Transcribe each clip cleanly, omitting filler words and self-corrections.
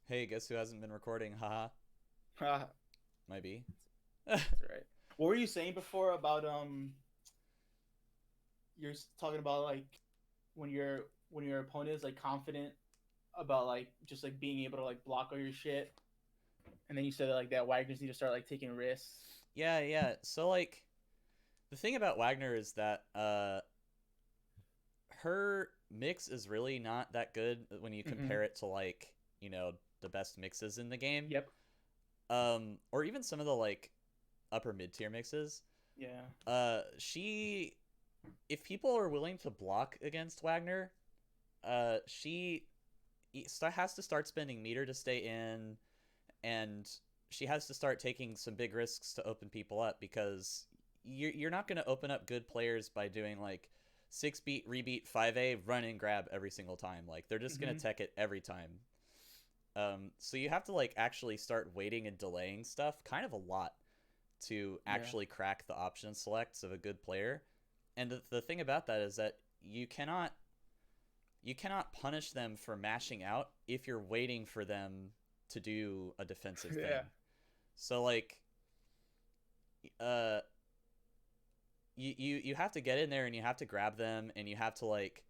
Hey, guess who hasn't been recording? Haha. That's Might be. right. What were you saying before about you're talking about like when your opponent is like confident about like just like being able to like block all your shit, and then you said that like that Wagner's need to start like taking risks. Yeah, yeah. So like the thing about Wagner is that her mix is really not that good when you Mm-hmm. compare it to like, the best mixes in the game. Yep. Or even some of the like upper mid-tier mixes. Yeah. She if people are willing to block against Wagner, she has to start spending meter to stay in, and she has to start taking some big risks to open people up because you're not going to open up good players by doing like 6 beat rebeat 5A run and grab every single time. Like they're just going to Mm-hmm. tech it every time. So you have to like actually start waiting and delaying stuff kind of a lot to Yeah. actually crack the option selects of a good player. And the thing about that is that you cannot punish them for mashing out if you're waiting for them to do a defensive Yeah. thing. So like uh you have to get in there and you have to grab them and you have to like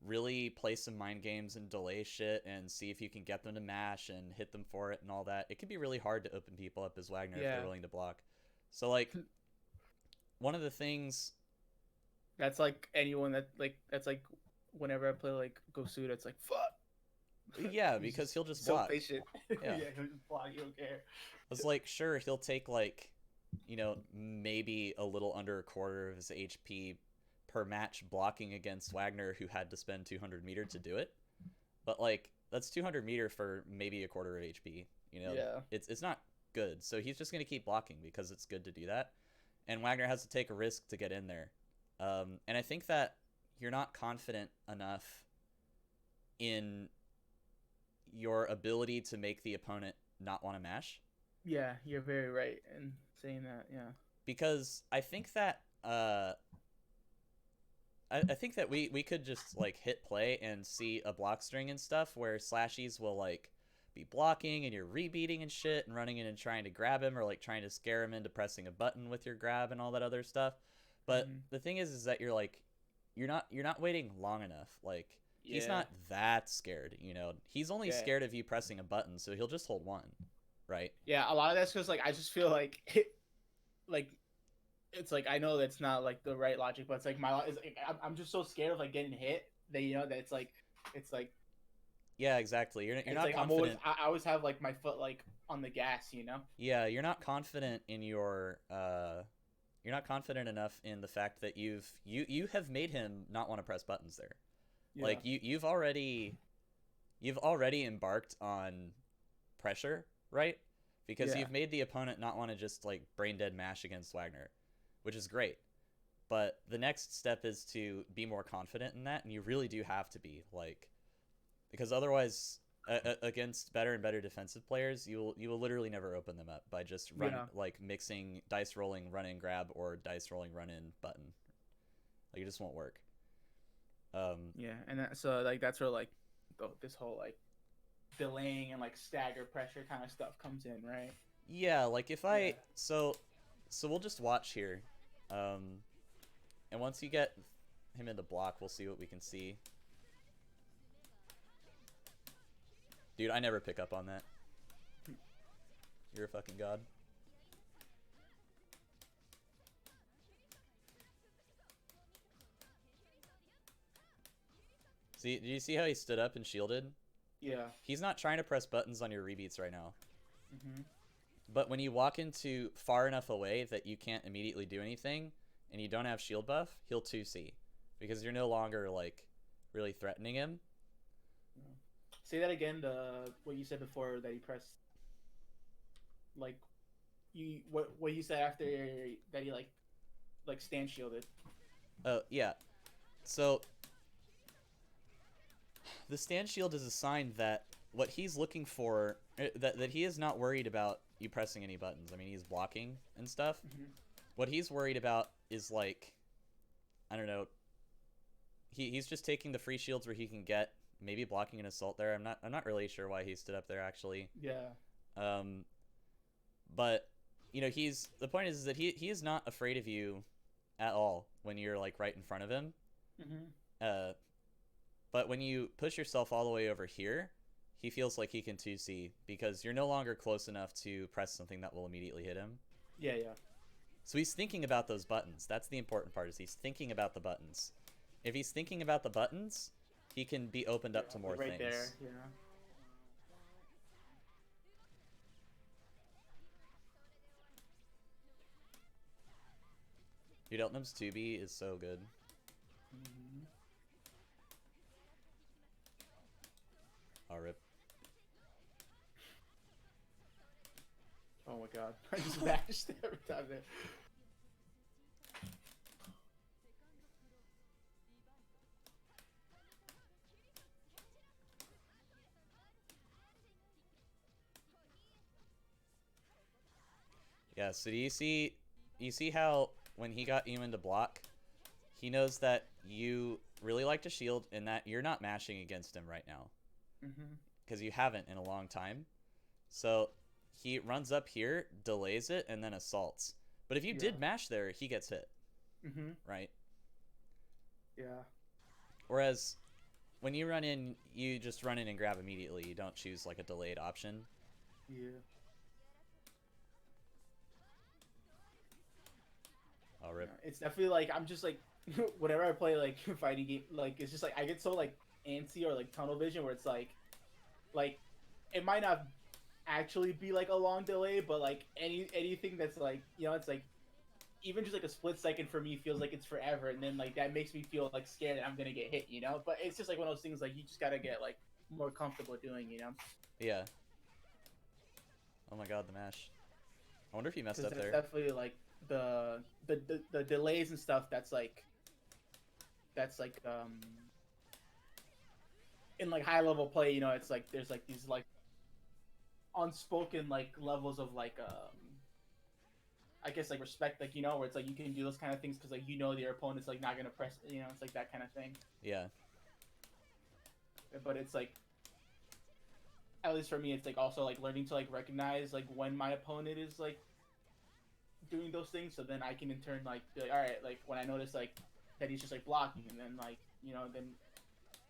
really play some mind games and delay shit and see if you can get them to mash and hit them for it and all that. It can be really hard to open people up as Wagner if they're Yeah. willing to block. So like one of the things That's like anyone that's like whenever I play like Gosuda, it's like fuck. yeah, he's because just he'll just he's so block. patient. Yeah. Yeah, he'll just block. You don't care. I was like, sure, he'll take like, maybe a little under a quarter of his HP per match blocking against Wagner, who had to spend 200 meter to do it. But like, that's 200 meter for maybe a quarter of HP. Yeah. It's not good. So he's just gonna keep blocking because it's good to do that. And Wagner has to take a risk to get in there. And I think that you're not confident enough in your ability to make the opponent not want to mash, Yeah, you're very right in saying that. Yeah. because I think that we could just like hit play and see a block string and stuff where Slashies will like be blocking and you're rebeating and shit and running in and trying to grab him or like trying to scare him into pressing a button with your grab and all that other stuff. But Hmm. the thing is that you're not waiting long enough. Like he's Yeah. not that scared. He's only Yeah. scared of you pressing a button, so he'll just hold one, right? Yeah. A lot of that's because like I just feel like like it's like I know that's not like the right logic, but it's like it's like, I'm just so scared of like getting hit that that it's like Yeah, exactly. You're it's not like confident. I always have like my foot like on the gas. Yeah, you're not confident enough in the fact that you have made him not want to press buttons there. Yeah. Like you've already embarked on pressure, right? Because you've Yeah. made the opponent not want to just like brain dead mash against Wagner, which is great. But the next step is to be more confident in that, and you really do have to be like, because otherwise, against better and better defensive players, you will literally never open them up by just run Yeah. like mixing dice rolling run in grab or dice rolling run in button. Like it just won't work. Um, Yeah. And so like that's where like this whole like delaying and like stagger pressure kind of stuff comes in, right? yeah, like if I Yeah. so we'll just watch here, um, and once you get him into block, we'll see what we can see. Dude, I never pick up on that. You're a fucking god. See, did you see how he stood up and shielded? Yeah. He's not trying to press buttons on your rebeats right now. Hmm. But when you walk into far enough away that you can't immediately do anything and you don't have shield buff, he'll 2C. Because you're no longer like really threatening him. Yeah. Say that again. The what you said before that you pressed like you what you said after that he like stand shielded. Oh, yeah. So the stand shield is a sign that what he's looking for, that he is not worried about you pressing any buttons. I mean, he's blocking and stuff. Hmm. What he's worried about is like, I don't know, he's just taking the free shields where he can get maybe blocking an assault there. I'm not really sure why he stood up there actually. Yeah. Um, but the point is that he is not afraid of you at all when you're like right in front of him. Mm-hmm. Uh, but when you push yourself all the way over here, he feels like he can 2C because you're no longer close enough to press something that will immediately hit him. Yeah, yeah. So he's thinking about those buttons. That's the important part, is he's thinking about the buttons. If he's thinking about the buttons, he can be opened up to more right things. there. Yeah. Dude, Eltnum's 2B is so good. Mm-hmm. Oh, rip. Oh my god. I just mashed every time there. Yeah, so do you see how when he got Eamon to block, he knows that you really like to shield and that you're not mashing against him right now. Mm-hmm. Because you haven't in a long time. So he runs up here, delays it, and then assaults. But if you did mash there, he gets hit. Mm-hmm. Right? Yeah. Whereas when you run in, you just run in and grab immediately. You don't choose like a delayed option. Yeah. Oh, rip. It's definitely like I'm just like whenever I play like fighting game, like it's just like I get so like antsy or like tunnel vision where it's like it might not actually be like a long delay, but like anything that's like it's like even just like a split second for me feels like it's forever, and then like that makes me feel like scared that I'm gonna get hit, But it's just like one of those things like you just gotta get like more comfortable doing. Yeah. Oh my god, the mash. I wonder if he messed up there. Definitely like the delays and stuff that's like in like high level play, it's like there's like these like unspoken like levels of like I guess like respect, like where it's like you can do those kind of things because like your opponent's like not gonna press, it's like that kind of thing. Yeah. But it's like, at least for me, it's like also like learning to like recognize like when my opponent is like doing those things, so then I can in turn like be like, all right, like when I notice like that he's just like blocking, and then like then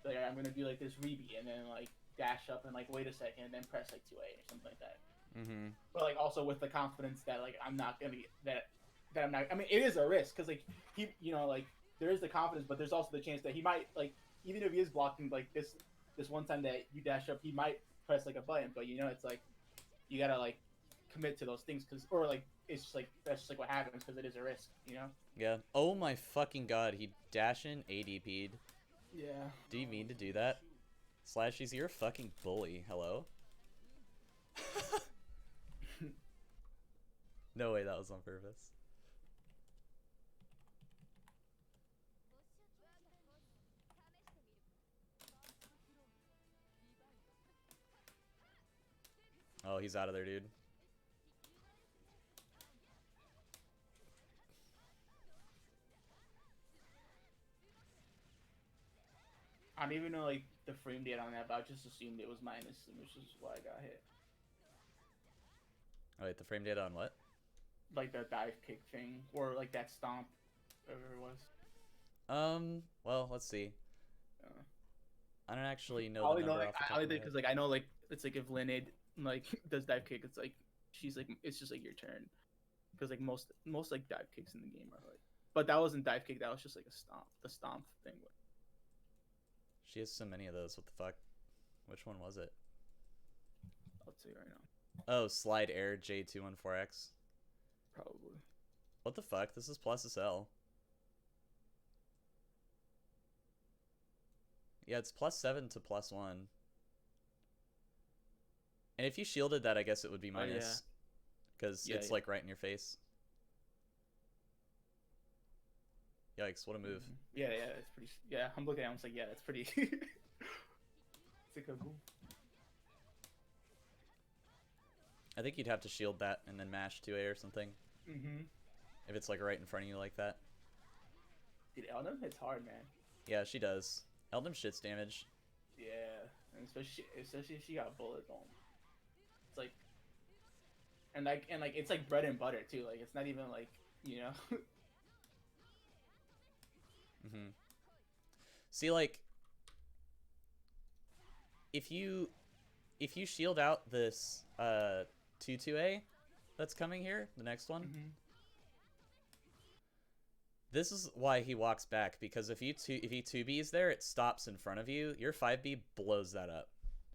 like I'm gonna do like this rebeat and then like dash up and like wait a second and then press like 2A or something like that. Mm-hmm. But like also with the confidence that like I'm not gonna get that I'm not. I mean, it is a risk because like he, like there is the confidence, but there's also the chance that he might like even if he is blocking like this one time that you dash up, he might press like a button. But it's like you gotta like commit to those things or like it's just like that's just like what happens because it is a risk. Yeah. Oh my fucking god, he dash in ADP'd. Yeah. Do you mean to do that? Slashies, you're a fucking bully. Hello? No way that was on purpose. Oh, he's out of there, dude. I don't even know like the frame date on that, but I just assumed it was minus, which is why I got hit. Oh wait, the frame data on what? Like the dive kick thing, or like that stomp, whatever it was. Well, let's see. I don't actually know I the number like, off the top I of my think because like I know like it's like if Linid like does dive kick, it's like she's like it's just like your turn, because like most like dive kicks in the game are like, but that wasn't dive kick, that was just like a stomp, the stomp thing. She has so many of those. What the fuck? Which one was it? I'll tell you right now. Oh, slide air J214X. Probably. What the fuck? This is plus SL. Yeah, it's +7 to +1. And if you shielded that, I guess it would be minus. Because it's like right in your face. Yikes, what a move. Yeah, it's pretty. Yeah, I'm looking at it, I'm like, yeah, that's pretty. It's like a move. I think you'd have to shield that and then mash 2A or something. Mm-hmm. If it's like right in front of you like that. Dude, Eltnum hits hard, man. Yeah, she does. Eltnum shits damage. Yeah. especially if she got bullets on. It's like and it's like bread and butter too. Like it's not even like you know. Mm-hmm. See, like, if you shield out this 2-2A that's coming here, the next one, Mm-hmm. this is why he walks back, because if he 2Bs there, it stops in front of you. Your 5B blows that up.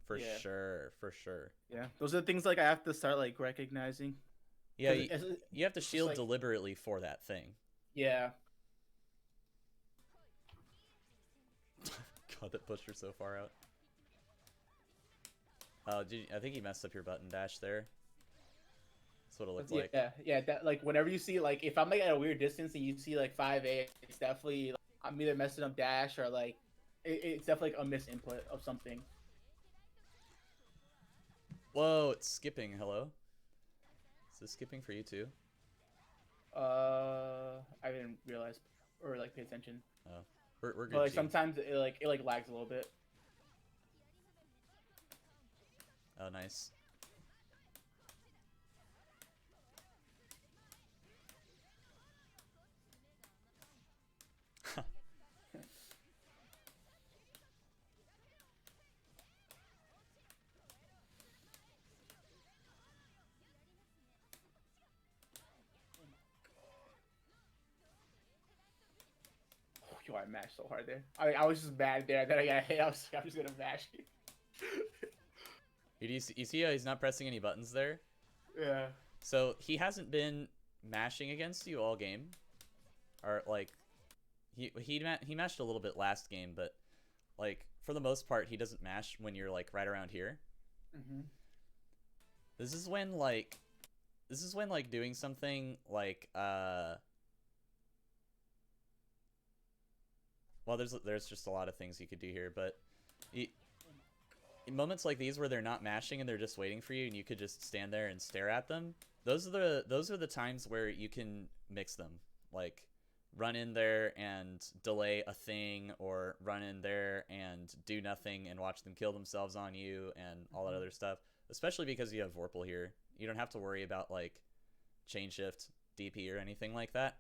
For Yeah. sure, for sure. Yeah, those are the things like I have to start like recognizing. Yeah, It's, you have to it's just shield like deliberately for that thing. yeah. God, that pushed her so far out. Oh, I think he messed up your button dash there. That's what it looked like. Yeah. That like whenever you see like if I'm like at a weird distance and you see like 5A, it's definitely like, I'm either messing up dash or like it's definitely like a misinput of something. Whoa, it's skipping. Hello? Is this skipping for you too? I didn't realize or like pay attention. Oh, we're But good, like G. sometimes it lags a little bit. Oh, nice. Yo, I mashed so hard there. I was just bad there. Then I got hit. I'm just gonna mash it. You see how he's not pressing any buttons there? Yeah. So he hasn't been mashing against you all game, or like he mashed a little bit last game, but like for the most part he doesn't mash when you're like right around here. Mm-hmm. This is when like doing something like well, there's just a lot of things you could do here, but in moments like these where they're not mashing and they're just waiting for you and you could just stand there and stare at them, those are the times where you can mix them. Like run in there and delay a thing, or run in there and do nothing and watch them kill themselves on you and all that other stuff. Especially because you have Vorpal here. You don't have to worry about like chain shift, DP, or anything like that.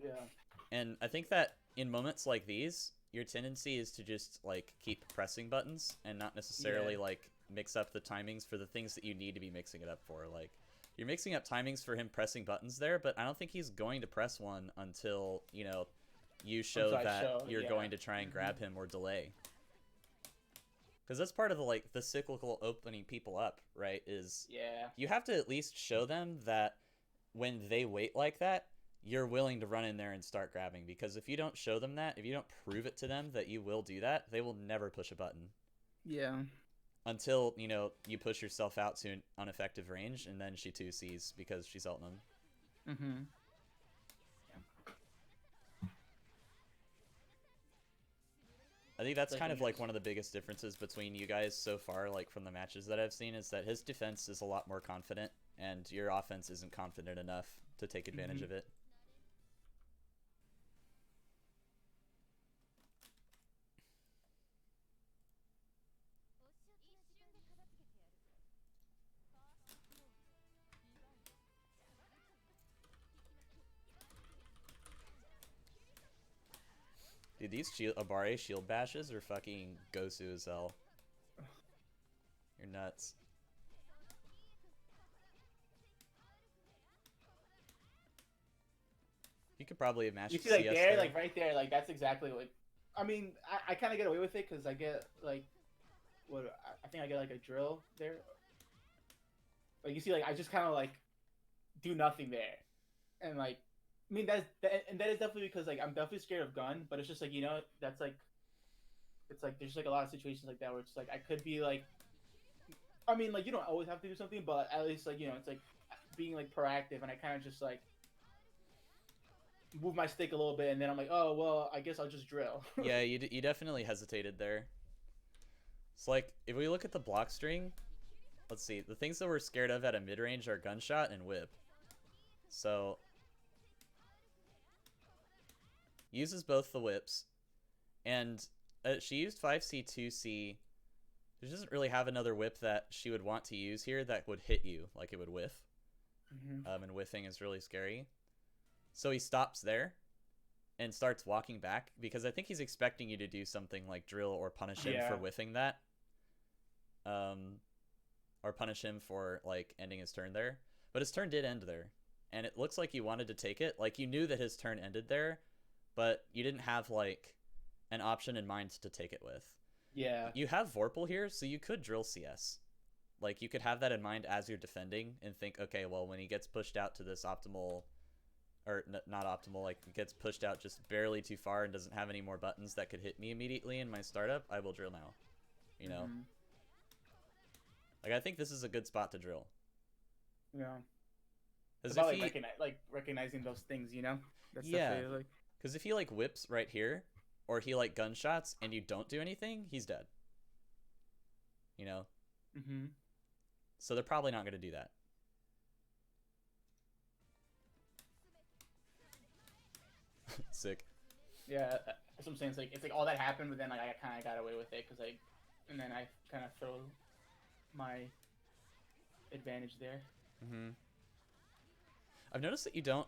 Yeah. And I think that in moments like these, your tendency is to just like keep pressing buttons and not necessarily like mix up the timings for the things that you need to be mixing it up for. Like you're mixing up timings for him pressing buttons there, but I don't think he's going to press one until, you know, you show that you're going to try and grab him or delay. Because that's part of the like the cyclical opening people up, right? Is you have to at least show them that when they wait like that, you're willing to run in there and start grabbing. Because if you don't show them that, if you don't prove it to them that you will do that, they will never push a button. Yeah. Until, you know, you push yourself out to an ineffective range, and then she 2Cs because she's Eltnum. Mm-hmm. I think that's kind of like one of the biggest differences between you guys so far, like from the matches that I've seen, is that his defense is a lot more confident, and your offense isn't confident enough to take advantage of it. Dude, these Abare shield bashes are fucking Gosu as hell. You're nuts. You could probably have matched You see, like CS there, like right there, like that's exactly what. I mean, I kind of get away with it because I get like, what I think I get like a drill there. Like you see, like I just kind of like do nothing there, and like, I mean that is definitely because like I'm definitely scared of gun, but it's just like you know that's like, it's like there's like a lot of situations like that where it's like I could be like, I mean like you don't always have to do something, but at least like you know it's like being like proactive, and I kind of just like move my stick a little bit, and then I'm like, oh well, I guess I'll just drill. Yeah, you definitely hesitated there. It's like if we look at the block string, let's see, the things that we're scared of at a mid range are gunshot and whip. So uses both the whips, and she used 5C 2C She doesn't really have another whip that she would want to use here that would hit you, like it would whiff. And whiffing is really scary. So he stops there and starts walking back because I think he's expecting you to do something like drill or punish him for Yeah. whiffing that. Or punish him for like ending his turn there. But his turn did end there. And it looks like you wanted to take it. Like you knew that his turn ended there, but you didn't have like an option in mind to take it with. Yeah. You have Vorpal here, so you could drill CS. Like you could have that in mind as you're defending and think, okay, well when he gets pushed out to this optimal, or not optimal, like it gets pushed out just barely too far and doesn't have any more buttons that could hit me immediately in my startup, I will drill now. You know? Like I think this is a good spot to drill. Yeah. It's Because about if he, like recognizing those things, you know. That's yeah, definitely like. because if he like whips right here, or he like gunshots and you don't do anything, he's dead. You know. So they're probably not going to do that. Sick. Yeah, that's what I'm saying. It's like all that happened, but then like I kind of got away with it because and then I kind of throw my advantage there. I've noticed that you don't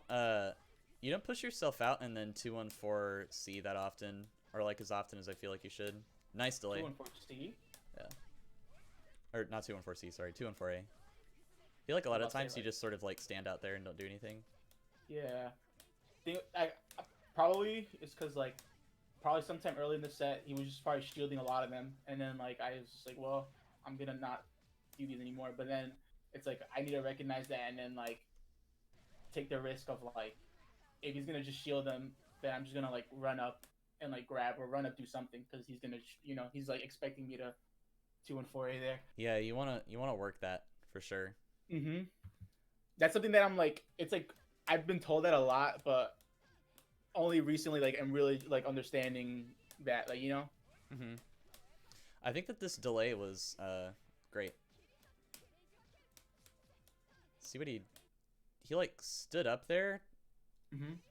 push yourself out and then 214C that often, or like as often as I feel like you should. Nice delay. 214C. Yeah. Or not 214C, sorry, 214A. I feel like a lot of times you just sort of like stand out there and don't do anything. Yeah. I probably it's because like probably sometime early in the set he was just probably shielding a lot of them, and then like I was just like, well, I'm gonna not do these anymore. But then it's like I need to recognize that and then like take the risk of like if he's gonna just shield them, then I'm just gonna like run up and like grab or run up do something because he's gonna he's like expecting me to 214A there. Yeah, you wanna work that for sure. That's something that I'm like, it's like I've been told that a lot, but only recently like I'm really like understanding that, like, you know. I think that this delay was great. See what he like stood up there,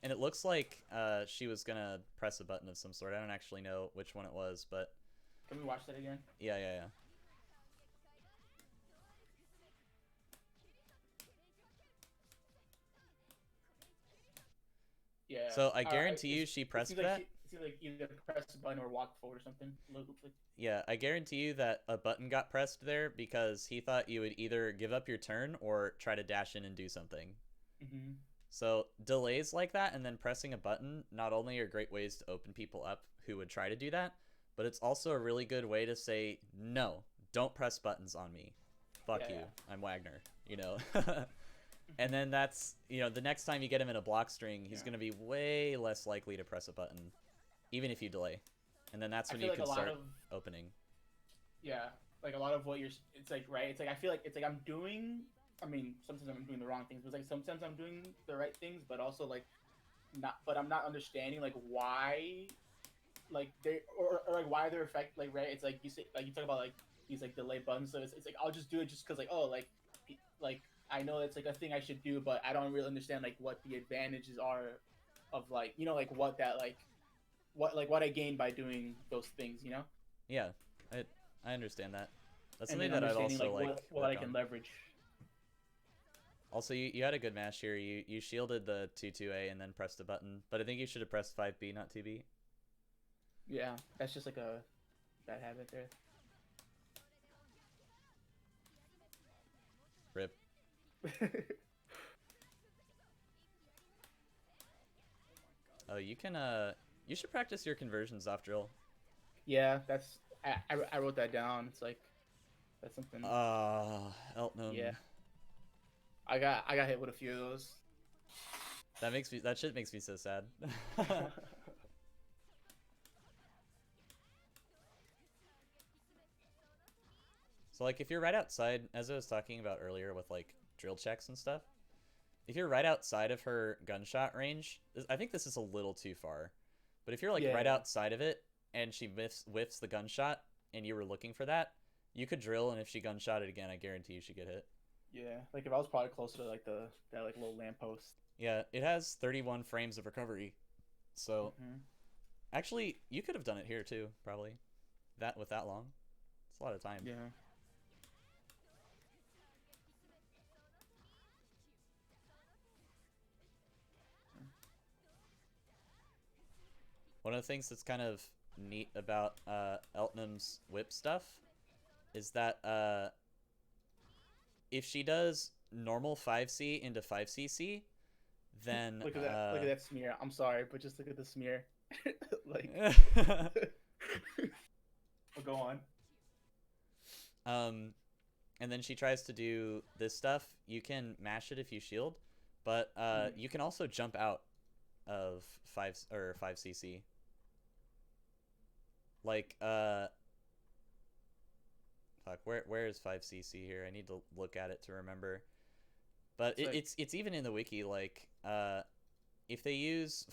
and it looks like she was gonna press a button of some sort. I don't actually know which one it was, but can we watch that again? Yeah. Yeah. So I guarantee you she pressed that. It seems like either press a button or walk forward or something. Yeah, I guarantee you that a button got pressed there because he thought you would either give up your turn or try to dash in and do something. So delays like that and then pressing a button not only are great ways to open people up who would try to do that, but it's also a really good way to say, no, don't press buttons on me. Fuck you. I'm Wagner, you know? And then that's, the next time you get him in a block string, he's going to be way less likely to press a button, even if you delay. And then that's when you can start opening. Yeah, like a lot of what it's like, right? It's like, I feel like it's like I'm doing, I mean, sometimes I'm doing the wrong things, but it's like sometimes I'm doing the right things, but also like but I'm not understanding like why, like they, or like why they're like, right? It's like you say, like you talk about like these like delay buttons, so it's like I'll just do it just because like, oh, like I know it's like a thing I should do, but I don't really understand like what the advantages are of like, like what that like what I gain by doing those things, Yeah, I understand that. That's something that I'd also like what I can leverage. Also, you had a good mash here. You shielded the 2-2A and then pressed a button, but I think you should have pressed 5B, not 2B. Yeah, that's just like a bad habit there. Rip. Oh, you should practice your conversions off drill. Yeah, that's I wrote that down. It's like that's something. Eltnum. Yeah. I got hit with a few of those. That shit makes me so sad. So like if you're right outside, as I was talking about earlier with like drill checks and stuff, if you're right outside of her gunshot range, I think this is a little too far. But if you're like right outside of it and she whiffs the gunshot and you were looking for that, you could drill, and if she gunshot it again, I guarantee you she get hit. Yeah, like if I was probably closer to like that like little lamppost. Yeah, it has 31 frames of recovery. So actually, you could have done it here too, probably. With that long. It's a lot of time. Yeah. One of the things that's kind of neat about Eltnum's whip stuff is that if she does normal 5C into 5CC, then Look at that. Look at that smear. I'm sorry, but just look at the smear. Like. Well, go on. And then she tries to do this stuff. You can mash it if you shield, but you can also jump out of 5CC. Like fuck, where is 5CC here? I need to look at it to remember. But it's even in the wiki. Like if they use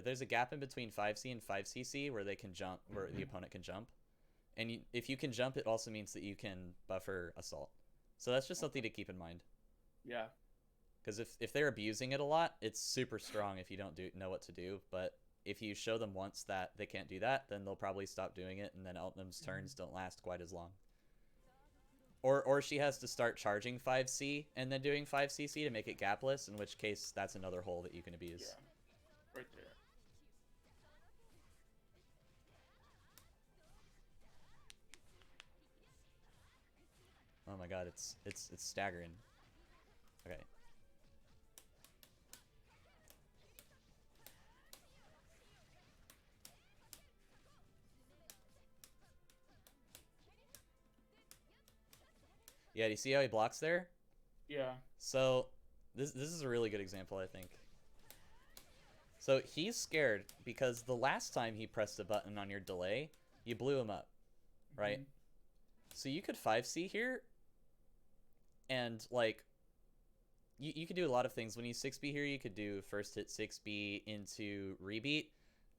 there's a gap in between 5C and 5CC where they can jump, where the opponent can jump. And if you can jump, it also means that you can buffer assault. So that's just something to keep in mind. Yeah. Because if they're abusing it a lot, it's super strong if you don't know what to do. But if you show them once that they can't do that, then they'll probably stop doing it, and then Eltnum's turns don't last quite as long. Or she has to start charging 5C and then doing 5CC to make it gapless, in which case that's another hole that you can abuse. Yeah. Right there. Oh my god, it's staggering. Okay. Yeah, do you see how he blocks there? Yeah. So this is a really good example, I think. So he's scared because the last time he pressed a button on your delay, you blew him up, right? So you could 5C here, and like you could do a lot of things. When you 6B here, you could do first hit 6B into rebeat,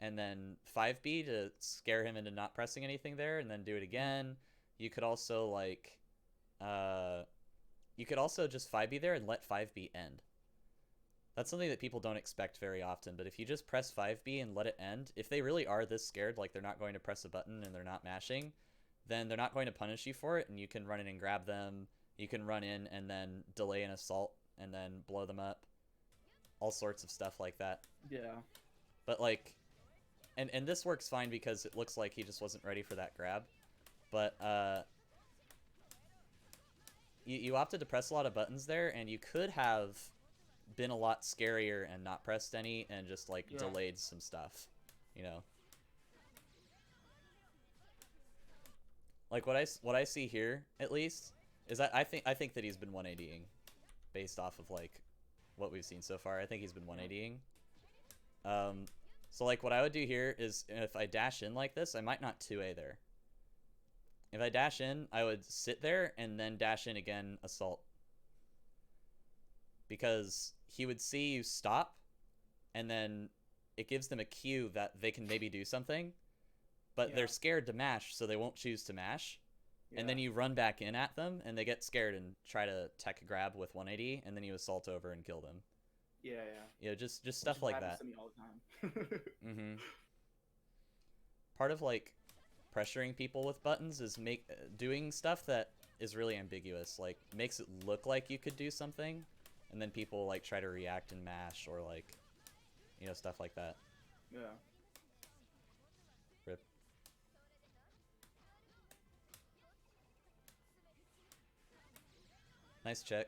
and then 5B to scare him into not pressing anything there, and then do it again. You could also like you could also just 5B there and let 5B end. That's something that people don't expect very often, but if you just press 5B and let it end, if they really are this scared, like they're not going to press a button and they're not mashing, then they're not going to punish you for it, and you can run in and grab them. You can run in and then delay an assault and then blow them up. All sorts of stuff like that. Yeah. But like, and this works fine because it looks like he just wasn't ready for that grab. But you opted to press a lot of buttons there, and you could have been a lot scarier and not pressed any and just like delayed some stuff, you know. Like what I see here at least is that I think that he's been 180ing based off of like what we've seen so far. I think he's been 180ing. So like what I would do here is if I dash in like this, I might not 2A there. If I dash in, I would sit there and then dash in again, assault. Because he would see you stop, and then it gives them a cue that they can maybe do something, but they're scared to mash, so they won't choose to mash. And then you run back in at them, and they get scared and try to tech grab with 180, and then you assault over and kill them. Yeah. You know, just stuff like that. To me all the time. Part of like pressuring people with buttons is doing stuff that is really ambiguous, like makes it look like you could do something, and then people like try to react and mash, or like, you know, stuff like that. Yeah. Rip. Nice check.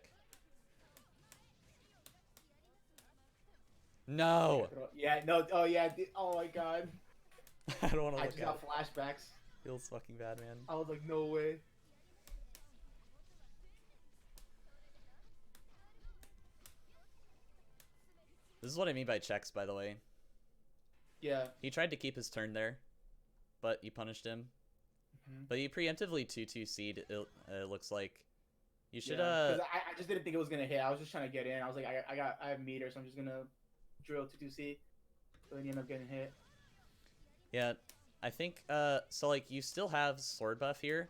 No. Yeah. No. Oh yeah. Oh my god. I don't want to look at it. I just got flashbacks. Feels fucking bad, man. I was like, no way. This is what I mean by checks, by the way. Yeah. He tried to keep his turn there, but you punished him. But you preemptively 2-2-c'd, it looks like. You should, Because I just didn't think it was gonna hit. I was just trying to get in. I was like, I have meter, so I'm just gonna drill 2-2-c. So then you end up getting hit. Yeah, I think, so like, you still have sword buff here.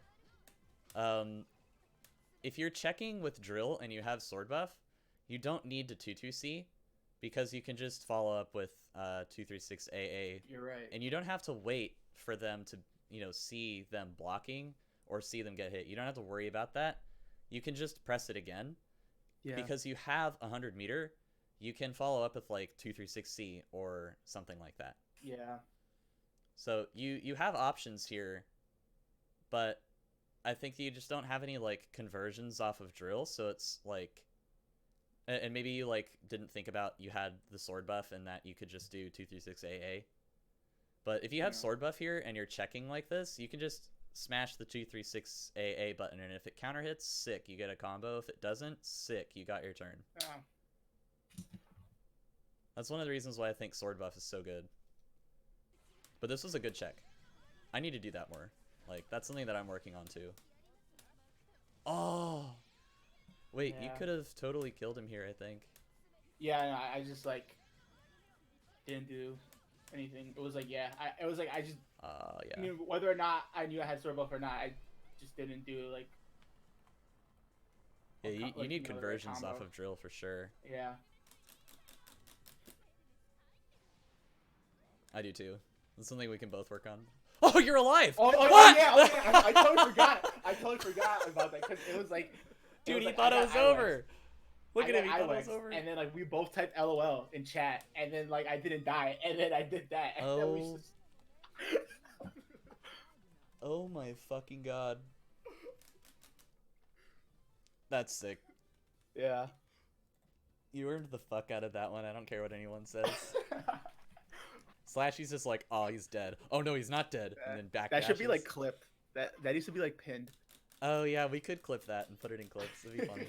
If you're checking with drill and you have sword buff, you don't need to 2-2-c, because you can just follow up with 2-3-6 AA. You're right. And you don't have to wait for them to, you know, see them blocking or see them get hit. You don't have to worry about that. You can just press it again. Yeah. Because you have 100 meter, you can follow up with like 236C or something like that. Yeah. So you have options here, but I think you just don't have any like conversions off of drill, so it's like, and maybe you like didn't think about you had the sword buff and that you could just do 236AA. But if you have sword buff here and you're checking like this, you can just smash the 236AA button, and if it counter hits, sick, you get a combo. If it doesn't, sick, you got your turn. That's one of the reasons why I think sword buff is so good. But this was a good check. I need to do that more. Like, that's something that I'm working on too. Oh! Wait, you could have totally killed him here, I think. Yeah, no, I just, like, didn't do anything. It was like, yeah, it was like, I just, yeah. I mean, whether or not I knew I had sword buff or not, I just didn't do, like... Yeah, you need conversions off of drill for sure. Yeah. I do too. That's something we can both work on. Oh, you're alive! Oh, what? Yeah, I totally forgot. I totally forgot about that, because it was like... Dude, he thought it was over. Look at him, he thought it was over. And then, like, we both typed LOL in chat, and then, like, I didn't die, and then I did that, and then we just... Oh my fucking god. That's sick. Yeah. You earned the fuck out of that one. I don't care what anyone says. Slashies just like, oh, he's dead. Oh no, he's not dead. And then back. That should be like clipped. That needs to be like pinned. Oh yeah, we could clip that and put it in clips. It'd be funny.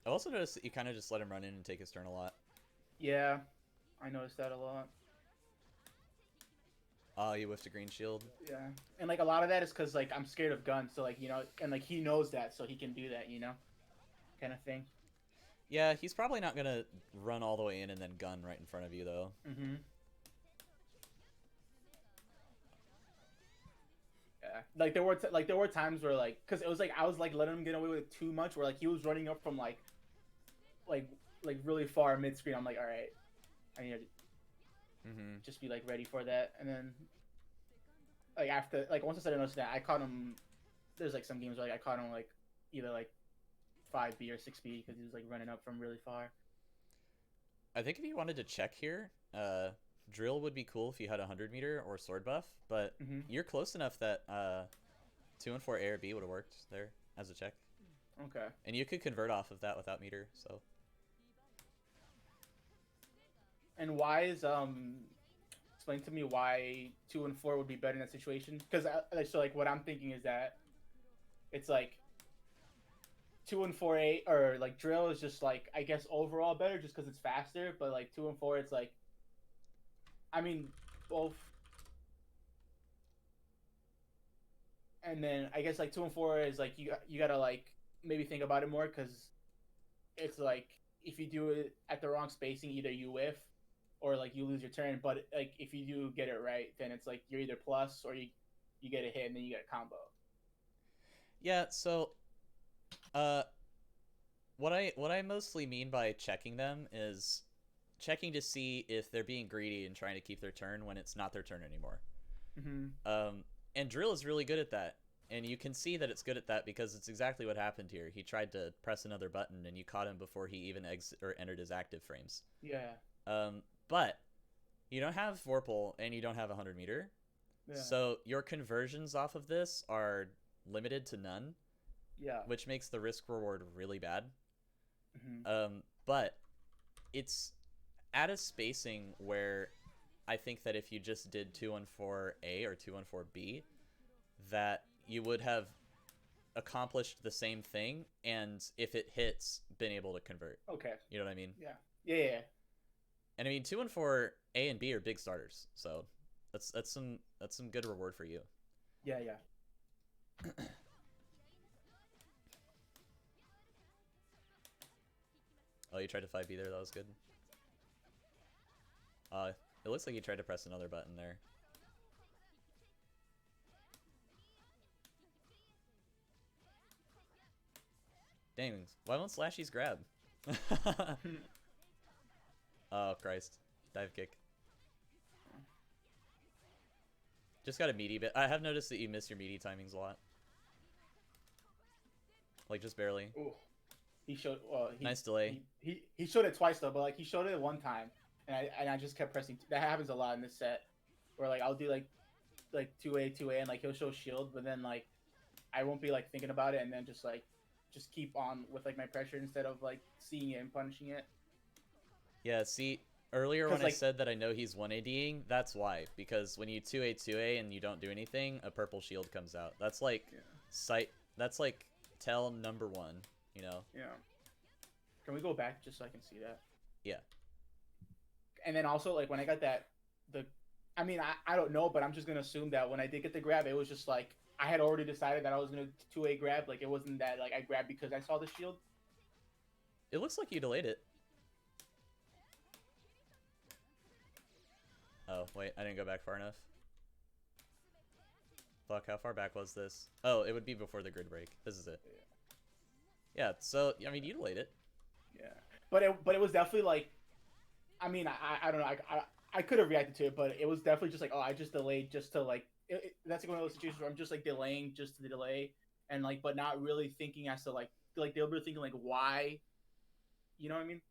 I also noticed that you kind of just let him run in and take his turn a lot. Yeah, I noticed that a lot. Oh, you whiffed a green shield. Yeah, and like a lot of that is because like I'm scared of guns, so like, you know, and like he knows that, so he can do that, you know, kind of thing. Yeah, he's probably not gonna run all the way in and then gun right in front of you though. Mm-hmm. Yeah, like there were times where like, cause it was like I was like letting him get away with too much, where like he was running up from like really far mid screen. I'm like, all right, I need to just be like ready for that, and then like after like once I started noticing that, I caught him. There's like some games where like I caught him like either like 5B or 6B because he was like running up from really far. I think if you wanted to check here, drill would be cool if you had 100 meter or sword buff, but you're close enough that 2 and 4 A or B would have worked there as a check. Okay. And you could convert off of that without meter, so. And why is explain to me why 2 and 4 would be better in that situation? Because so like what I'm thinking is that it's like 2 and 4A or like drill is just like I guess overall better just because it's faster, but like 2 and 4 it's like, I mean both. And then I guess like 2 and 4 is like you gotta like maybe think about it more because it's like if you do it at the wrong spacing, either you whiff or like you lose your turn. But like if you do get it right, then it's like you're either plus or you get a hit and then you get a combo. Yeah. So, what I mostly mean by checking them is checking to see if they're being greedy and trying to keep their turn when it's not their turn anymore. And drill is really good at that. And you can see that it's good at that because it's exactly what happened here. He tried to press another button and you caught him before he even entered his active frames. Yeah. But you don't have Vorpal and you don't have 100 meter. Yeah. So your conversions off of this are limited to none. Yeah. Which makes the risk reward really bad. But it's at a spacing where I think that if you just did 214A or 214B, that you would have accomplished the same thing, and if it hits, been able to convert. Okay. You know what I mean? Yeah. Yeah. And I mean, 2 and 4 A and B are big starters, so that's some good reward for you. Yeah. Oh, you tried to 5B there. That was good. It looks like you tried to press another button there. Dang, why won't Slashies grab? Oh, Christ. Dive kick. Just got a meaty bit. I have noticed that you miss your meaty timings a lot. Like, just barely. Ooh. He showed. Well, Nice delay. He showed it twice though, but like he showed it one time, and I just kept pressing. That happens a lot in this set, where like I'll do like 2A and like he'll show shield, but then like I won't be like thinking about it, and then just keep on with like my pressure instead of like seeing it and punishing it. Yeah, see, earlier when I Like, said that I know he's 1ADing, that's why. Because when you 2A and you don't do anything, a purple shield comes out. That's like that's like tell number 1, you know? Yeah. Can we go back just so I can see that? Yeah. And then also like when I got I mean I don't know, but I'm just gonna assume that when I did get the grab, it was just like I had already decided that I was gonna 2A grab. Like it wasn't that like I grabbed because I saw the shield. It looks like you delayed it. Oh, wait, I didn't go back far enough. Fuck, how far back was this? Oh, it would be before the grid break. This is it. Yeah, so, I mean, you delayed it. Yeah. But it was definitely like, I mean, I don't know. I could have reacted to it, but it was definitely just like, oh, I just delayed just to like, that's like one of those situations where I'm just like delaying just to delay and like, but not really thinking as to like they'll be thinking like, why? You know what I mean?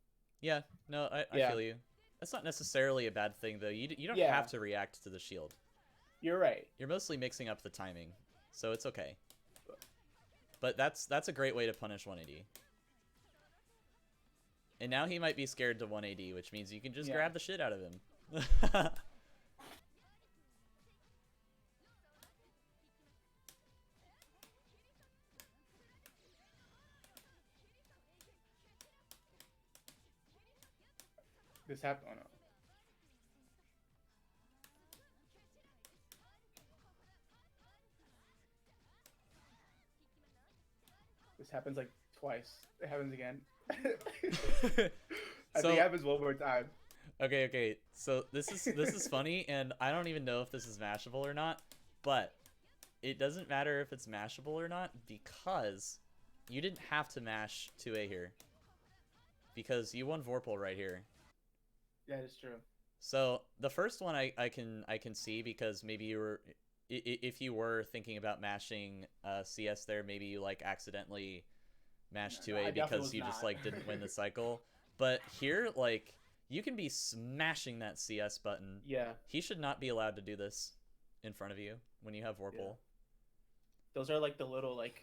Yeah, no, I feel you. That's not necessarily a bad thing, though. You don't have to react to the shield. You're right. You're mostly mixing up the timing, so it's okay. But that's a great way to punish 180. And now he might be scared to 180, which means you can just grab the shit out of him. This happened. Oh, no. This happens like twice. It happens again. I think it happens one more time. Okay. So this is funny, and I don't even know if this is mashable or not, but it doesn't matter if it's mashable or not because you didn't have to mash 2A here. Because you won Vorpal right here. Yeah, it's true. So the first one I can see because maybe you were if you were thinking about mashing CS there, maybe you like accidentally mashed 2A because you just like didn't win the cycle. But here, like, you can be smashing that CS button. Yeah. He should not be allowed to do this in front of you when you have Vorpal. Yeah. Those are like the little like,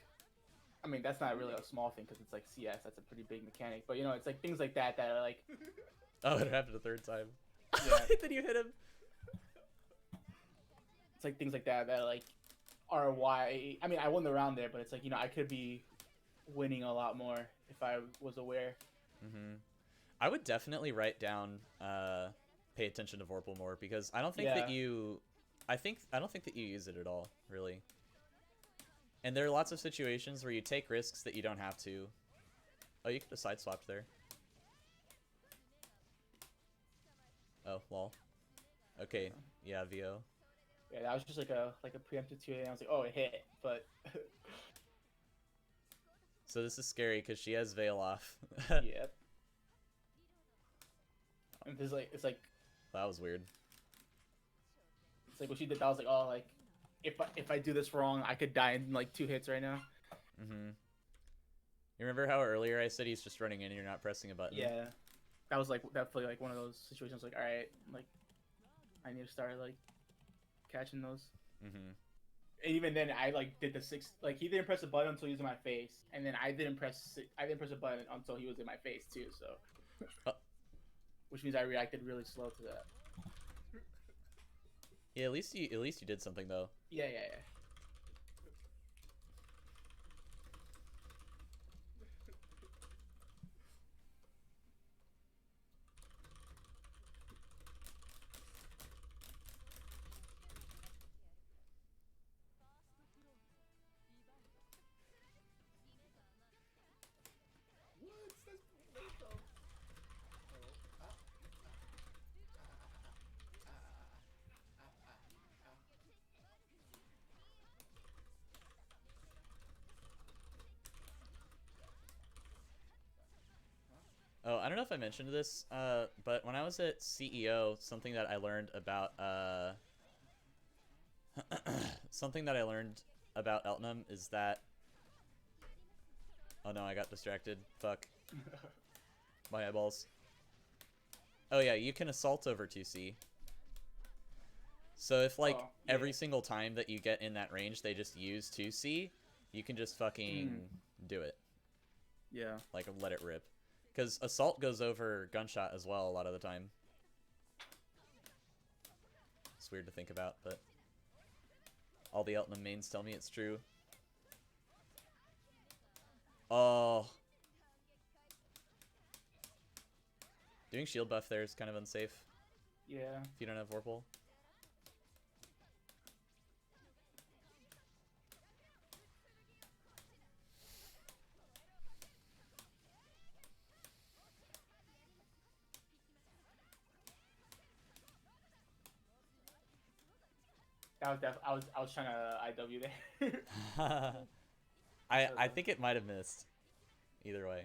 I mean that's not really a small thing because it's like CS. That's a pretty big mechanic. But you know, it's like things like that are like. Oh, it happened a third time. Yeah. Then you hit him. It's like things like that like are why. I mean, I won the round there, but it's like, you know, I could be winning a lot more if I was aware. Mm-hmm. I would definitely write down pay attention to Vorpal more because I don't think that you I don't think that you use it at all, really. And there are lots of situations where you take risks that you don't have to. Oh, you could have side swapped there. Oh, lol. Okay, yeah, VO. Yeah, that was just like a preemptive 2A, and I was like, oh, it hit, but. So this is scary because she has Veil off. Yep. And it's like. That was weird. It's like what she did. I was like, oh, like, if I do this wrong, I could die in like 2 hits right now. Mm-hmm. You remember how earlier I said he's just running in and you're not pressing a button? Yeah. That was like definitely like one of those situations. Like, all right, like, I need to start like catching those. Mm-hmm. And even then, I like did the 6. Like, he didn't press a button until he was in my face, and then I didn't press a button until he was in my face too. So, which means I reacted really slow to that. Yeah, at least you did something though. Yeah. don't know if I mentioned this, but when I was at CEO, something that I learned about something that I learned about Eltnum is that oh no, I got distracted. Fuck. My eyeballs. Oh yeah, you can assault over 2C. So if like Oh, yeah. every single time that you get in that range they just use 2C, you can just fucking do it. Yeah. Like let it rip. Because assault goes over gunshot as well a lot of the time. It's weird to think about, but all the Eltnum mains tell me it's true. Oh. Doing shield buff there is kind of unsafe. Yeah. If you don't have Vorpal. That was I was trying to IW there. I think it might have missed. Either way.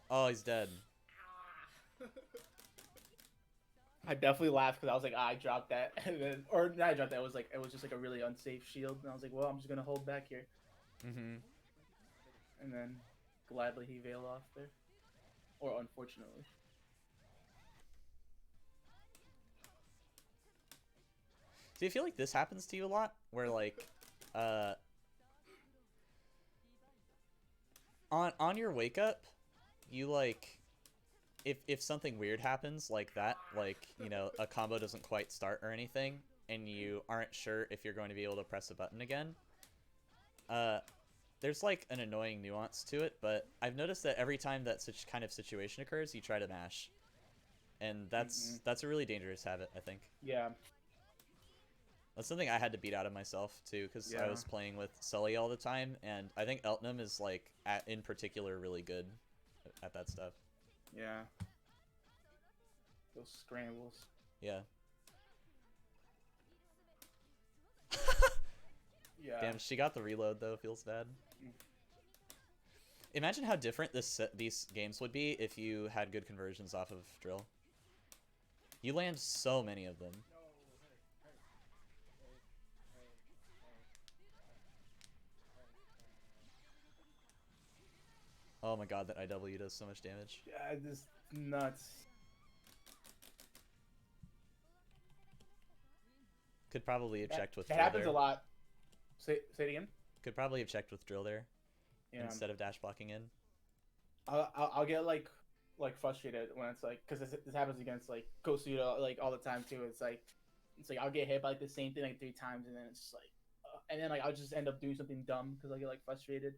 Oh, he's dead. I definitely laughed because I was like, I dropped that, and then, or not I dropped that. It was just like a really unsafe shield, and I was like, well, I'm just gonna hold back here, Mm-hmm. and then gladly he veiled off there, or unfortunately. Do you feel like this happens to you a lot? Where like, on your wake up, you like, if something weird happens like that, like you know a combo doesn't quite start or anything, and you aren't sure if you're going to be able to press a button again. There's like an annoying nuance to it, but I've noticed that every time that such kind of situation occurs, you try to mash, and that's a really dangerous habit, I think. Yeah. That's something I had to beat out of myself too, because I was playing with Sully all the time, and I think Eltnum is like in particular really good at that stuff. Yeah. Those scrambles. Yeah. Yeah. Damn, she got the reload though. Feels bad. Imagine how different these games would be if you had good conversions off of drill. You land so many of them. Oh my god, that IW does so much damage. Yeah, just nuts. Could probably have checked with That drill happens there. a lot. Say it again. Could probably have checked with drill there Yeah. instead of dash blocking in. I'll get like frustrated when it's like, because this happens against like Kosuda like all the time too. It's like I'll get hit by like the same thing like 3 times, and then it's just like and then like I'll just end up doing something dumb because I get like frustrated.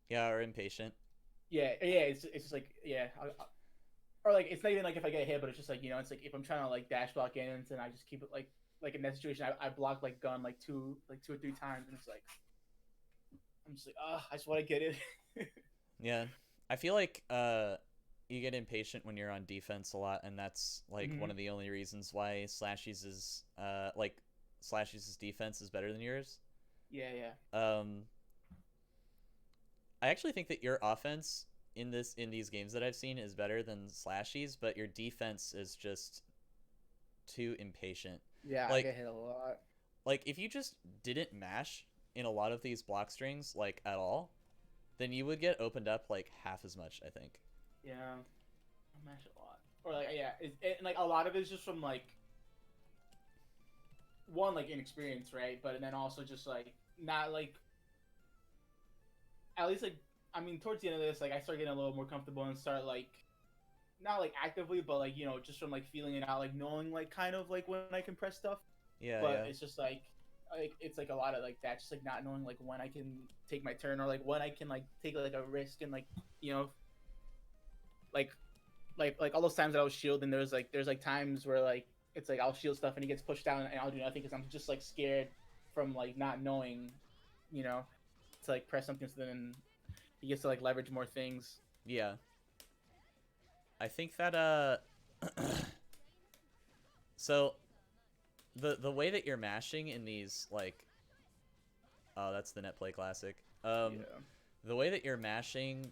Yeah, or impatient. Yeah, it's just like yeah, or like it's not even like if I get hit, but it's just like, you know, it's like if I'm trying to like dash block in, and I just keep it like in that situation, I block like gun like two or three times, and it's like I'm just like, I just want to get it. Yeah, I feel like you get impatient when you're on defense a lot, and that's like one of the only reasons why Slashies is like Slashies' defense is better than yours. Yeah. I actually think that your offense in these games that I've seen is better than Slashies, but your defense is just too impatient. Yeah, like, I get hit a lot. Like if you just didn't mash in a lot of these block strings like at all, then you would get opened up like half as much, I think. Yeah, I mash a lot. Or like and like a lot of it is just from like one like inexperience, right? But and then also just like not like at least like I mean towards the end of this like I start getting a little more comfortable and start like not like actively but like, you know, just from like feeling it out, like knowing like kind of like when I can press stuff. Yeah. But yeah. it's just like it's like a lot of like that, just like not knowing like when I can take my turn or like when I can like take like a risk and like, you know, like all those times that I was shielding, there's like times where like it's like I'll shield stuff and he gets pushed down and I'll do nothing because I'm just like scared from like not knowing, you know, to like press something, so then he gets to like leverage more things. Yeah. I think that so the way that you're mashing in these like oh, that's the net play classic. Yeah. the way that you're mashing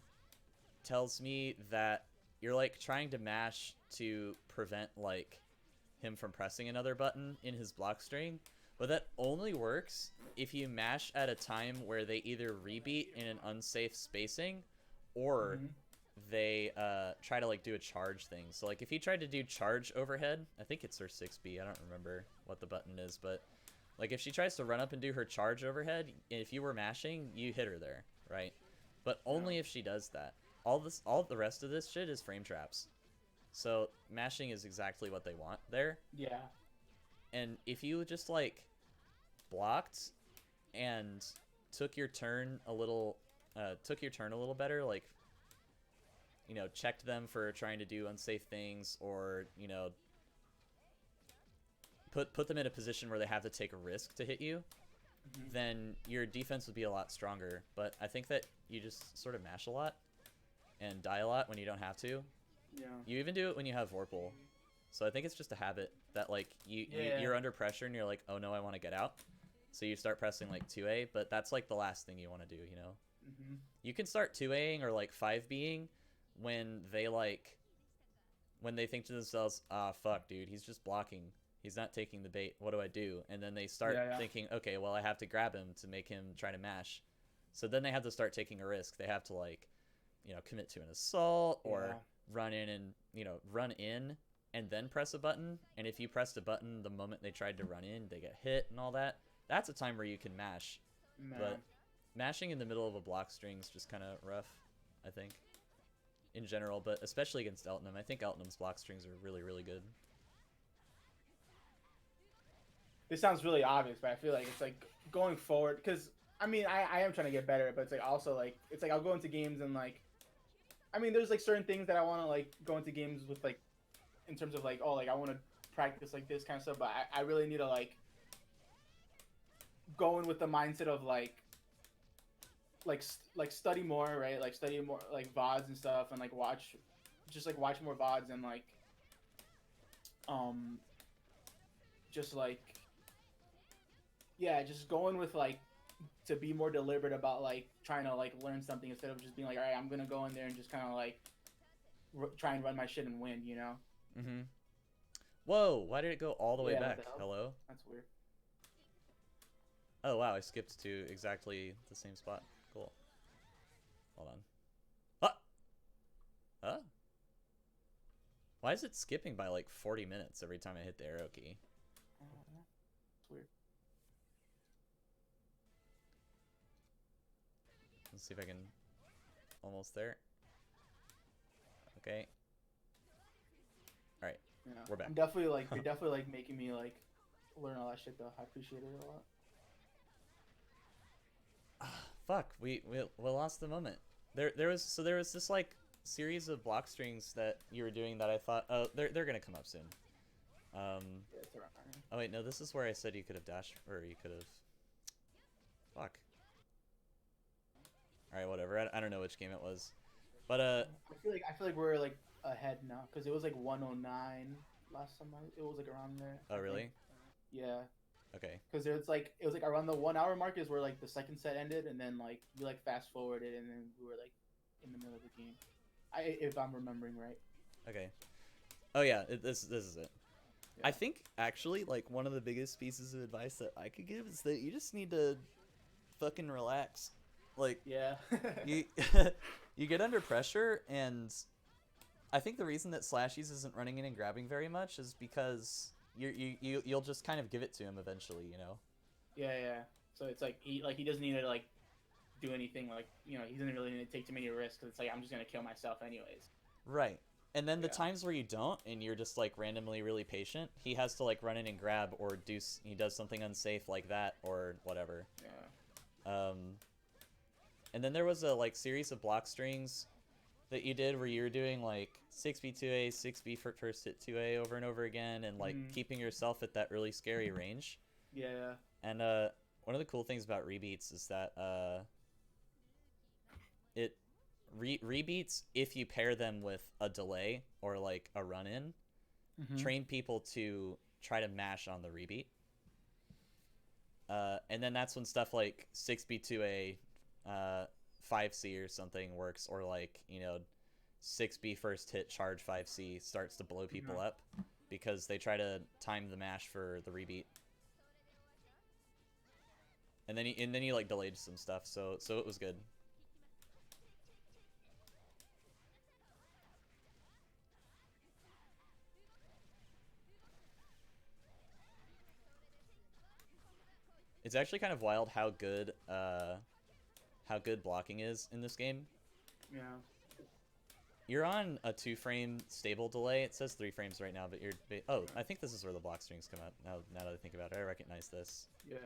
tells me that you're like trying to mash to prevent like him from pressing another button in his block string, but that only works if you mash at a time where they either rebeat in an unsafe spacing or Mm-hmm. they try to like do a charge thing. So like if he tried to do charge overhead, I think it's her 6B, I don't remember what the button is, but like if she tries to run up and do her charge overhead, if you were mashing, you hit her there, right? But only if she does that. All the rest of this shit is frame traps. So mashing is exactly what they want there. Yeah. And if you just like blocked and took your turn a little better, like, you know, checked them for trying to do unsafe things, or, you know, put them in a position where they have to take a risk to hit you, then your defense would be a lot stronger. But I think that you just sort of mash a lot and die a lot when you don't have to. Yeah. You even do it when you have Vorpal. So I think it's just a habit that like you're under pressure and you're like, oh no, I want to get out. So you start pressing like 2A, but that's like the last thing you want to do, you know? Mm-hmm. You can start 2Aing or like 5Bing when they think to themselves, ah, fuck, dude, he's just blocking. He's not taking the bait. What do I do? And then they start thinking, okay, well, I have to grab him to make him try to mash. So then they have to start taking a risk. They have to like, you know, commit to an assault or run in and then press a button. And if you pressed a button the moment they tried to run in, they get hit and all that. That's a time where you can mash. But mashing in the middle of a block string is just kind of rough, I think, in general, but especially against Eltnum. I think Eltnum's block strings are really, really good. This sounds really obvious, but I feel like it's like going forward, because I mean I am trying to get better, but it's like also like it's like I'll go into games and like, I mean there's like certain things that I want to like go into games with, like in terms of like, oh, like I want to practice like this kind of stuff, but I really need to like go in with the mindset of like study more, right? Like study more like VODs and stuff, and like watch more VODs, and like just like, yeah, just going with like to be more deliberate about like trying to like learn something, instead of just being like, all right, I'm gonna go in there and just kind of like try and run my shit and win, you know? Mm-hmm. Whoa, why did it go all the way back? Hello? That's weird. Oh, wow, I skipped to exactly the same spot. Cool. Hold on. Ah! Huh? Why is it skipping by like 40 minutes every time I hit the arrow key? It's weird. Let's see if I can... Almost there. Okay. Alright, Yeah. we're back. I'm definitely like, you're definitely like making me like learn all that shit though. I appreciate it a lot. Fuck, we lost the moment. There was this like series of block strings that you were doing that I thought, oh, they're gonna come up soon. Yeah, it's around. Oh wait, no, this is where I said you could have dashed, or you could have. Fuck. All right, whatever. I don't know which game it was, but I feel like we're like ahead now, because it was like 109 last time. It was like around there. Oh really? Yeah. Okay. Because it was like around the 1 hour mark is where like the second set ended, and then like we like fast forwarded, and then we were like in the middle of the game. If I'm remembering right. Okay. Oh yeah, this is it. Yeah. I think actually like one of the biggest pieces of advice that I could give is that you just need to fucking relax. Like, yeah. you you get under pressure, and I think the reason that Slashies isn't running in and grabbing very much is because you'll just kind of give it to him eventually, you know. Yeah. So it's like he doesn't need to like do anything, like, you know, he doesn't really need to take too many risks, because it's like, I'm just gonna kill myself anyways. Right. And then the times where you don't, and you're just like randomly really patient, he has to like run in and grab, or he does something unsafe like that, or whatever. Yeah. And then there was a like series of block strings that you did where you were doing like 6B 2A, 6B for first hit 2A over and over again, and like keeping yourself at that really scary range. Yeah. And one of the cool things about rebeats is that it rebeats, if you pair them with a delay or like a run in, train people to try to mash on the rebeat. And then that's when stuff like 6B2A 5C or something works, or like 6B first hit charge 5C starts to blow people Mhm. up because they try to time the mash for the rebeat. And then he like delayed some stuff, so it was good. It's actually kind of wild how good blocking is in this game. Yeah. You're on a 2-frame stable delay. It says 3 frames right now, but you're... Oh, I think this is where the block strings come out. Now that I think about it, I recognize this. Yeah.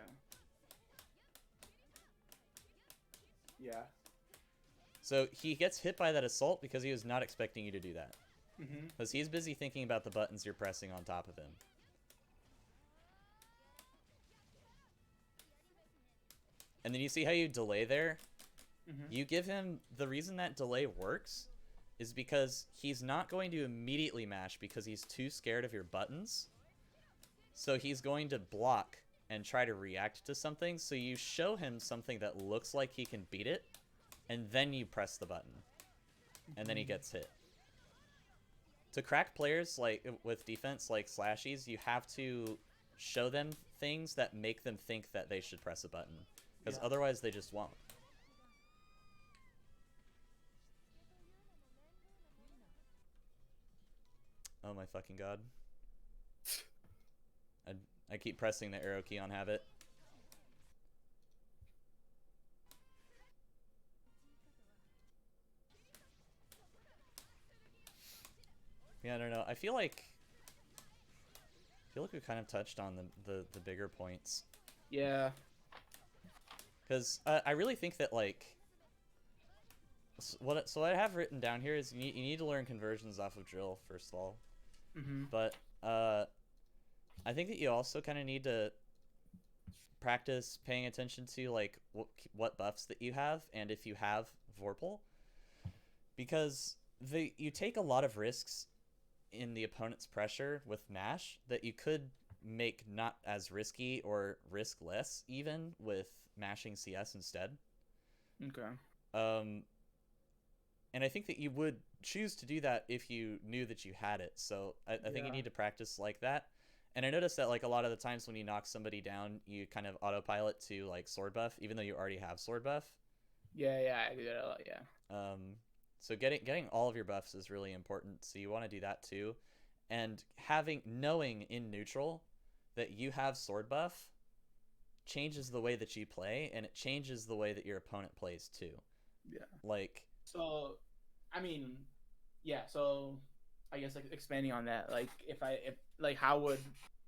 Yeah. So he gets hit by that assault because he was not expecting you to do that. Mhm. Because he's busy thinking about the buttons you're pressing on top of him. And then you see how you delay there? Mhm. You give him... The reason that delay works is because he's not going to immediately mash because he's too scared of your buttons. So he's going to block and try to react to something. So you show him something that looks like he can beat it, and then you press the button. And then he gets hit. To crack players like with defense like Slashies, you have to show them things that make them think that they should press a button. Because Yeah. otherwise they just won't. Oh my fucking god. I keep pressing the arrow key on habit. Yeah, I don't know. I feel like we kind of touched on the bigger points. Yeah. Because I really think that, like... So what I have written down here is you need to learn conversions off of drill, first of all. Mhm. But I think that you also kind of need to practice paying attention to, like, what buffs that you have, and if you have Vorpal. Because you take a lot of risks in the opponent's pressure with Mash that you could make not as risky or risk less even with mashing CS instead. Okay. Um, and I think that you would choose to do that if you knew that you had it. So I think you Yeah. need to practice like that. And I noticed that like a lot of the times when you knock somebody down, you kind of autopilot to like sword buff, even though you already have sword buff. Yeah. Yeah. I do that a lot. Yeah. So getting all of your buffs is really important. So you want to do that too, and knowing in neutral that you have sword buff changes the way that you play, and it changes the way that your opponent plays too. Yeah. Like, So, I mean, yeah. So, I guess like expanding on that, like if like how would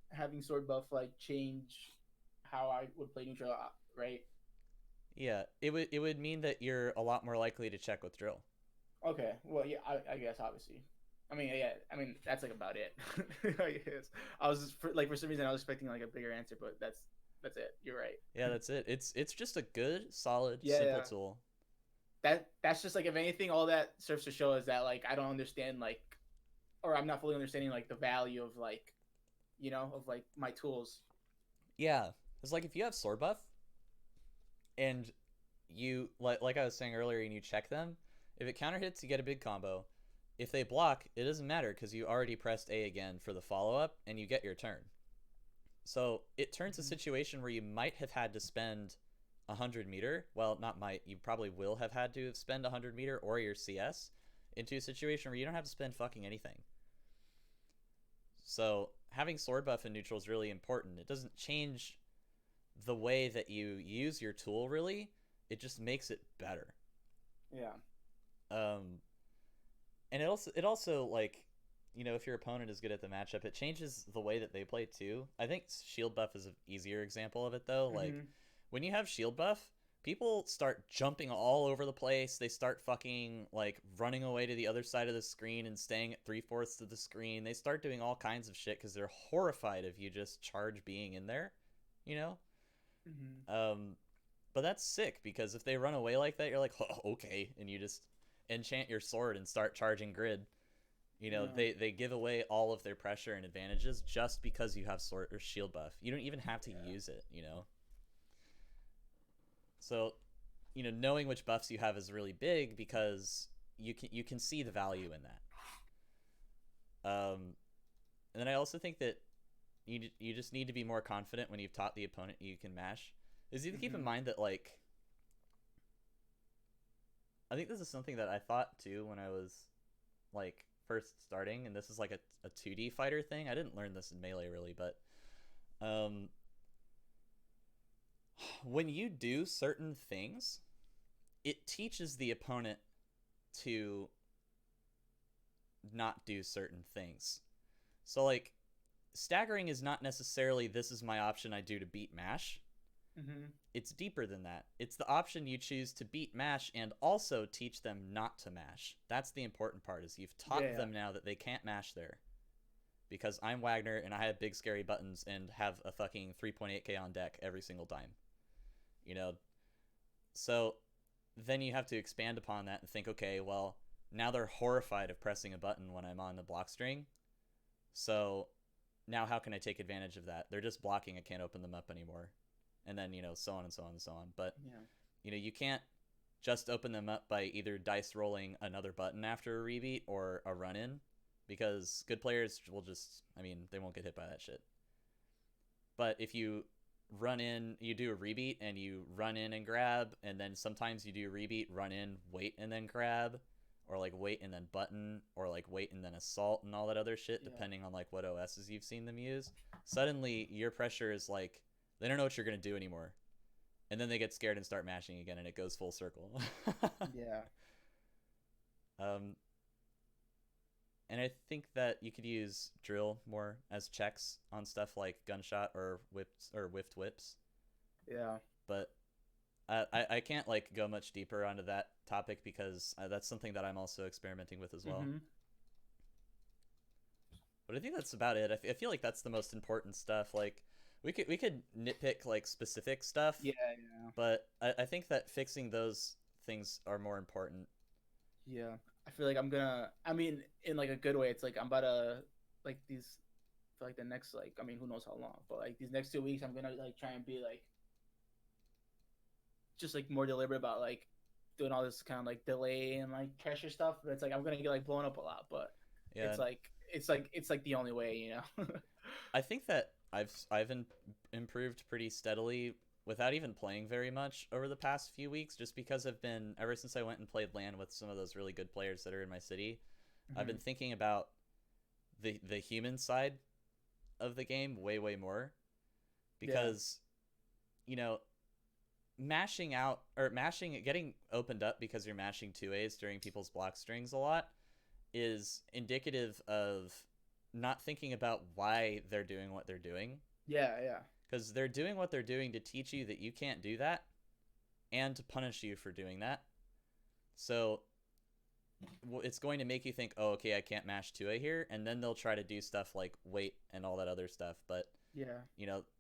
having sword buff like change how I would play neutral, right? yeah, it would mean that you're a lot more likely to check with drill. Okay. Well, yeah. I guess obviously. I mean, yeah. I mean, that's like about it. I guess. I was just, like for some reason I was expecting like a bigger answer, but that's it. You're right. Yeah, that's it. It's just a good, solid, Yeah. simple Yeah. tool. That's just like if anything, all that serves to show is that like I don't understand like, or I'm not fully understanding like the value of like, of like my tools. Yeah, it's like if you have sword buff and you like I was saying earlier, and you check them, if it counter hits, you get a big combo. If they block, it doesn't matter because you already pressed A again for the follow up, and you get your turn. So it turns a Mm-hmm. situation where you might have had to spend 100 meter. Well, not might. You probably will have had to spend 100 meter or your CS into a situation where you don't have to spend fucking anything. So having sword buff in neutral is really important. It doesn't change the way that you use your tool really. It just makes it better. Yeah. Um, and it also like if your opponent is good at the matchup, it changes the way that they play too. I think shield buff is an easier example of it though. Like Mm-hmm. when you have shield buff, people start jumping all over the place. They start fucking like running away to the other side of the screen and staying at 3/4 of the screen. They start doing all kinds of shit because they're horrified of you just charge being in there, you know. Mm-hmm. Um, but that's sick because if they run away like that, you're like, oh, okay, and you just enchant your sword and start charging grid. Yeah. They give away all of their pressure and advantages just because you have sword or shield buff. You don't even have to Yeah. use it. So knowing which buffs you have is really big because you can see the value in that. And then I also think that you just need to be more confident when you've taught the opponent you can mash. Is you to keep in mind that like I think this is something that I thought too when I was like first starting, and this is like a 2D fighter thing. I didn't learn this in Melee really, but um, when you do certain things, it teaches the opponent to not do certain things. So like staggering is not necessarily this is my option I do to beat mash. Mm-hmm. It's deeper than that. It's the option you choose to beat mash and also teach them not to mash. That's the important part, is you've taught them now that they can't mash there. Because I'm Wagner and I have big scary buttons and have a fucking 3.8k on deck every single time. You know? So then you have to expand upon that and think, okay, well, now they're horrified of pressing a button when I'm on the block string. So now how can I take advantage of that? They're just blocking, I can't open them up anymore. And then, so on and so on and so on. But, you can't just open them up by either dice rolling another button after a rebeat or a run-in, because good players will just, they won't get hit by that shit. But if you run in, you do a rebeat and you run in and grab, and then sometimes you do a rebeat, run in, wait, and then grab, or like wait and then button, or like wait and then assault and all that other shit, depending on like what OSs you've seen them use, suddenly your pressure is like, they don't know what you're going to do anymore. And then they get scared and start mashing again, and it goes full circle. Yeah. And I think that you could use drill more as checks on stuff like gunshot or whips or whiffed whips. Yeah. But I can't like go much deeper onto that topic because that's something that I'm also experimenting with as well. Mm-hmm. But I think that's about it. I feel like that's the most important stuff. Like we could nitpick like specific stuff. Yeah, yeah. But I think that fixing those things are more important. Yeah. I feel like I'm gonna, in like a good way, it's like I'm about to, like these, for like the next, like, who knows how long, but like these next 2 weeks, I'm gonna like try and be like, just like more deliberate about like doing all this kind of like delay and like pressure stuff. But it's like I'm gonna get like blown up a lot, but Yeah. it's like the only way, I think that I've improved pretty steadily without even playing very much over the past few weeks, just because I've been, ever since I went and played LAN with some of those really good players that are in my city, I've been thinking about the human side of the game way more, because mashing out or mashing getting opened up because you're mashing 2As during people's block strings a lot is indicative of not thinking about why they're doing what they're doing. Yeah, yeah. Because they're doing what they're doing to teach you that you can't do that and to punish you for doing that. So it's going to make you think, oh, okay, I can't mash 2A here. And then they'll try to do stuff like wait and all that other stuff. But,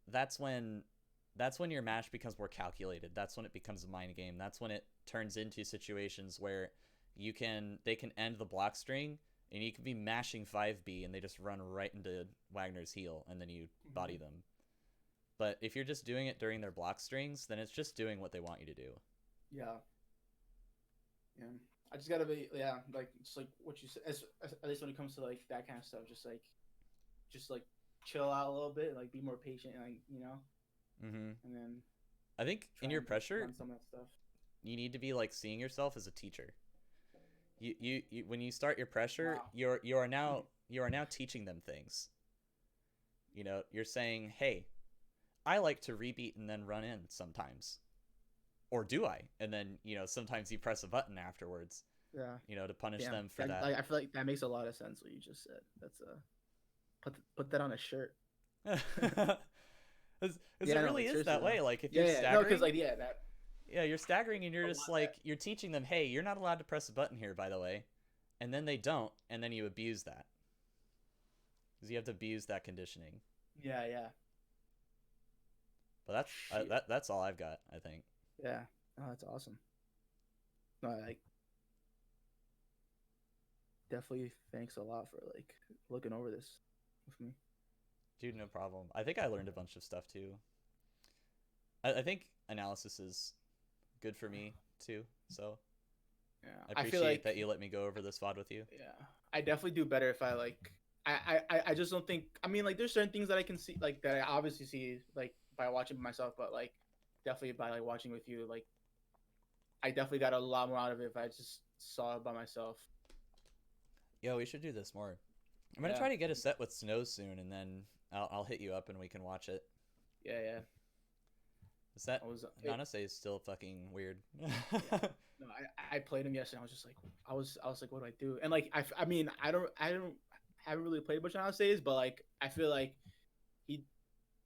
that's when your mash becomes more calculated. That's when it becomes a mind game. That's when it turns into situations where they can end the block string and you can be mashing 5B and they just run right into Wagner's heel and then you body them. But if you're just doing it during their block strings, then it's just doing what they want you to do. Yeah. Yeah. I just gotta be, like, just like what you said, at least when it comes to like that kind of stuff, just like chill out a little bit, like be more patient, like, Mm-hmm. And then I think in your pressure, some of that stuff, you need to be like seeing yourself as a teacher. You when you start your pressure, wow. you are now teaching them things. You're saying, hey, I like to rebeat and then run in sometimes. Or do I? And then, sometimes you press a button afterwards. Yeah. To punish them for that. I feel like that makes a lot of sense what you just said. That's put that on a shirt. Because it really is that way. Like if you're staggering, no, because like that. Yeah, you're staggering and you're just like you're teaching them, hey, you're not allowed to press a button here, by the way, and then they don't, and then you abuse that because you have to abuse that conditioning. Yeah, yeah. But that's all I've got, I think. Yeah, oh, that's awesome. No, like definitely thanks a lot for like looking over this with me. Dude, no problem. I think I learned a bunch of stuff too. I think analysis is good for me too. So Yeah, I I feel appreciate like that you let me go over this VOD with you. yeah, I definitely do better if I like. I just don't think. I mean, like, there's certain things that I can see, like that I obviously see, like by watching myself, but like definitely by like watching with you, like I definitely got a lot more out of it if I just saw it by myself. Yo, we should do this more. I'm gonna Yeah, try to get a set with snow soon, and then I'll hit you up and we can watch it. yeah, yeah. Is that I was it, Nanase is still fucking weird. yeah. No, I played him yesterday. I was just like, I was like, what do I do? And like, I mean, I don't haven't really played much nowadays, but like, I feel like he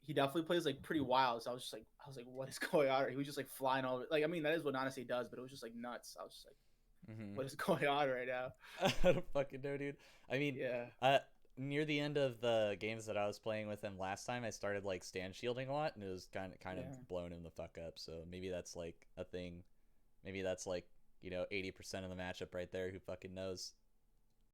he definitely plays like pretty wild. So I was like, what is going on? He was just like flying all over. Like, I mean, that is what Nanase does, but it was just like nuts. I was just like, hmm what is going on right now? I don't fucking know, dude. I mean, Yeah, uh, near the end of the games that I was playing with him last time, I started like stand shielding a lot, and it was kind of yeah, blowing him the fuck up. So maybe that's like a thing. Maybe that's like 80% of the matchup right there. Who fucking knows?